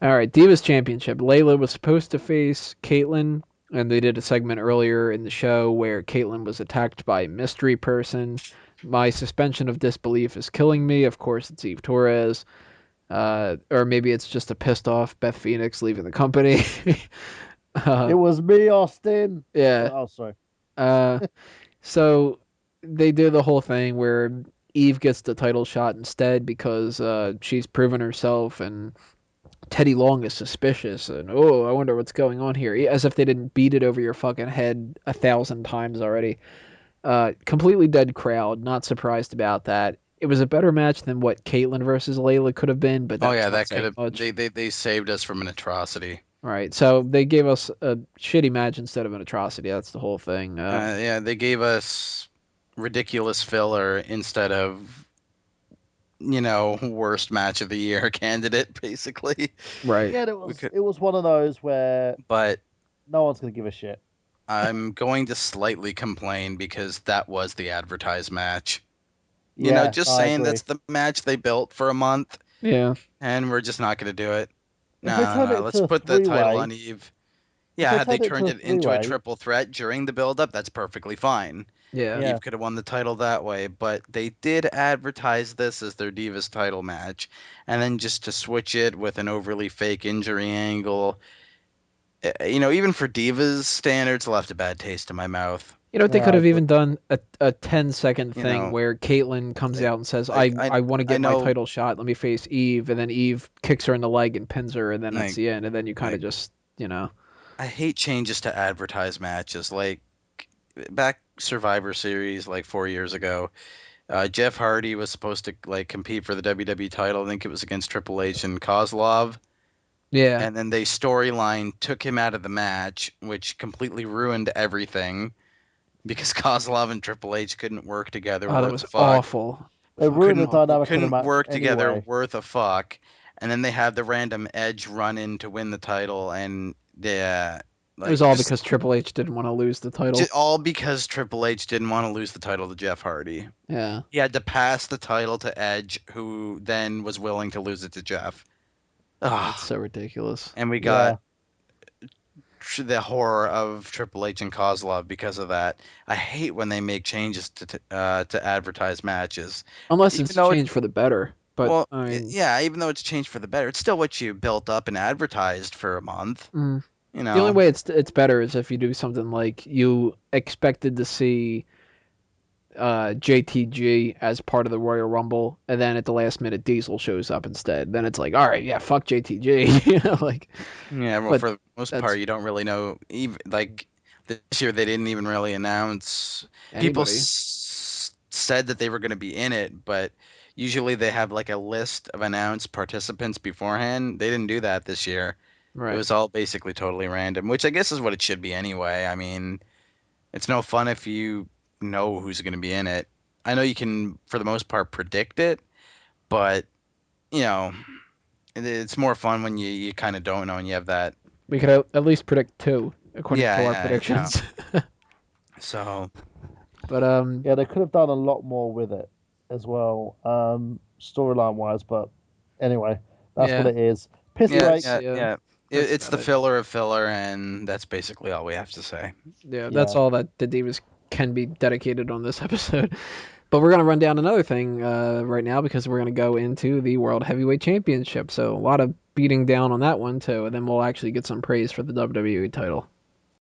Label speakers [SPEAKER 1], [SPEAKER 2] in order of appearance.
[SPEAKER 1] All right, Divas Championship. Layla was supposed to face Kaitlyn, and they did a segment earlier in the show where Kaitlyn was attacked by a mystery person. My suspension of disbelief is killing me. Of course, it's Eve Torres. Or maybe it's just a pissed off Beth Phoenix leaving the company.
[SPEAKER 2] It
[SPEAKER 1] uh,
[SPEAKER 2] was me, Austin.
[SPEAKER 1] yeah.
[SPEAKER 2] Oh, sorry.
[SPEAKER 1] Uh, so they do the whole thing where Eve gets the title shot instead because she's proven herself, and Teddy Long is suspicious, and oh, I wonder what's going on here. As if they didn't beat it over your fucking head 1,000 times already. Completely dead crowd. Not surprised about that. It was a better match than what Kaitlyn versus Layla could have been, but
[SPEAKER 3] Oh
[SPEAKER 1] that's
[SPEAKER 3] yeah,
[SPEAKER 1] not
[SPEAKER 3] that could
[SPEAKER 1] saying
[SPEAKER 3] have
[SPEAKER 1] much.
[SPEAKER 3] they saved us from an atrocity.
[SPEAKER 1] Right. So they gave us a shitty match instead of an atrocity. That's the whole thing.
[SPEAKER 3] Yeah, they gave us ridiculous filler instead of, worst match of the year candidate, basically.
[SPEAKER 1] Right.
[SPEAKER 2] Yeah,
[SPEAKER 3] We could,
[SPEAKER 2] it was one of those where
[SPEAKER 3] but
[SPEAKER 2] no one's gonna give a shit.
[SPEAKER 3] I'm going to slightly complain because that was the advertised match.
[SPEAKER 2] Yeah,
[SPEAKER 3] Just
[SPEAKER 2] I
[SPEAKER 3] saying
[SPEAKER 2] agree.
[SPEAKER 3] that's the match they built for a month,
[SPEAKER 1] Yeah.
[SPEAKER 3] and we're just not going to do it.
[SPEAKER 2] If they
[SPEAKER 3] No, no,
[SPEAKER 2] turned
[SPEAKER 3] no.
[SPEAKER 2] it
[SPEAKER 3] Let's
[SPEAKER 2] to a
[SPEAKER 3] put the title
[SPEAKER 2] three-way,
[SPEAKER 3] on Eve.
[SPEAKER 2] if
[SPEAKER 3] Yeah,
[SPEAKER 2] they
[SPEAKER 3] had they
[SPEAKER 2] turned it to
[SPEAKER 3] turned
[SPEAKER 2] a
[SPEAKER 3] it into a
[SPEAKER 2] three-way,
[SPEAKER 3] triple threat during the build-up, that's perfectly fine.
[SPEAKER 1] Yeah.
[SPEAKER 2] yeah,
[SPEAKER 3] Eve could have won the title that way, but they did advertise this as their Divas title match, and then just to switch it with an overly fake injury angle, even for Divas standards, left a bad taste in my mouth.
[SPEAKER 1] You know what? They
[SPEAKER 2] yeah,
[SPEAKER 1] could
[SPEAKER 2] I
[SPEAKER 1] have
[SPEAKER 2] agree.
[SPEAKER 1] even done a 10-second
[SPEAKER 3] You
[SPEAKER 1] thing
[SPEAKER 3] know,
[SPEAKER 1] where Caitlyn comes
[SPEAKER 3] like,
[SPEAKER 1] out and says,
[SPEAKER 3] like
[SPEAKER 1] I want to
[SPEAKER 3] I
[SPEAKER 1] get my
[SPEAKER 3] know,
[SPEAKER 1] title shot. Let me face Eve. And then Eve kicks her in the leg and pins her. And then that's
[SPEAKER 3] like,
[SPEAKER 1] the end. And then you kind of
[SPEAKER 3] like
[SPEAKER 1] just.
[SPEAKER 3] I hate changes to advertise matches. Like back Survivor Series, like 4 years ago, Jeff Hardy was supposed to like compete for the WWE title. I think it was against Triple H and Kozlov.
[SPEAKER 1] Yeah.
[SPEAKER 3] And then they storyline took him out of the match, which completely ruined everything because Kozlov and Triple H couldn't work together
[SPEAKER 1] Oh, that
[SPEAKER 3] worth
[SPEAKER 1] was
[SPEAKER 3] a fuck.
[SPEAKER 1] awful.
[SPEAKER 2] They ruined the
[SPEAKER 1] Fucking awful.
[SPEAKER 2] dynamic of the
[SPEAKER 3] Couldn't
[SPEAKER 2] match
[SPEAKER 3] work together
[SPEAKER 2] anyway.
[SPEAKER 3] worth a fuck. And then they had the random Edge run in to win the title, and
[SPEAKER 1] It was
[SPEAKER 3] like
[SPEAKER 1] all because Triple H didn't want to lose the title.
[SPEAKER 3] just all because Triple H didn't want to lose the title to Jeff Hardy.
[SPEAKER 1] Yeah.
[SPEAKER 3] He had to pass the title to Edge, who then was willing to lose it to Jeff.
[SPEAKER 1] It's
[SPEAKER 3] Ugh.
[SPEAKER 1] so ridiculous.
[SPEAKER 3] And we got
[SPEAKER 2] Yeah,
[SPEAKER 3] the horror of Triple H and Kozlov because of that. I hate when they make changes to advertise matches,
[SPEAKER 1] Unless
[SPEAKER 3] even
[SPEAKER 1] it's
[SPEAKER 3] though it's
[SPEAKER 1] changed for the better. But,
[SPEAKER 3] well,
[SPEAKER 1] I mean,
[SPEAKER 3] yeah, even though it's changed for the better, it's still what you built up and advertised for a month.
[SPEAKER 1] mm,
[SPEAKER 3] You
[SPEAKER 1] the only
[SPEAKER 3] know,
[SPEAKER 1] way it's better is if you do something like you expected to see JTG as part of the Royal Rumble, and then at the last minute Diesel shows up instead. Then it's like, all right, yeah, fuck JTG, like.
[SPEAKER 3] yeah. Well,
[SPEAKER 1] But
[SPEAKER 3] for the most
[SPEAKER 1] that's
[SPEAKER 3] part, you don't really know. Even like this year, they didn't even really announce. People
[SPEAKER 1] anybody,
[SPEAKER 3] said that they were going to be in it, but usually they have like a list of announced participants beforehand. They didn't do that this year. It
[SPEAKER 1] right?
[SPEAKER 3] was all basically totally random, which I guess is what it should be anyway. I mean, it's no fun if you know who's going to be in it. I know you can, for the most part, predict it, but you know, it's more fun when you kind of don't know and you have that.
[SPEAKER 1] We could at least predict two according to our
[SPEAKER 3] Yeah, yeah.
[SPEAKER 1] predictions.
[SPEAKER 3] So
[SPEAKER 1] But
[SPEAKER 2] yeah, they could have done a lot more with it as well, storyline wise. But anyway, that's what
[SPEAKER 1] yeah,
[SPEAKER 2] it is. Piss
[SPEAKER 3] yeah,
[SPEAKER 2] take.
[SPEAKER 1] that's
[SPEAKER 3] yeah,
[SPEAKER 1] yeah,
[SPEAKER 3] yeah.
[SPEAKER 1] that's
[SPEAKER 3] It's
[SPEAKER 1] about
[SPEAKER 3] the
[SPEAKER 1] it.
[SPEAKER 3] filler of filler, and that's basically all we have to say.
[SPEAKER 1] Yeah, that's
[SPEAKER 2] Yeah.
[SPEAKER 1] all that the Divas can be dedicated on this episode. But we're gonna run down another thing right now because we're gonna go into the World Heavyweight Championship. So a lot of beating down on that one too, and then we'll actually get some praise for the WWE title.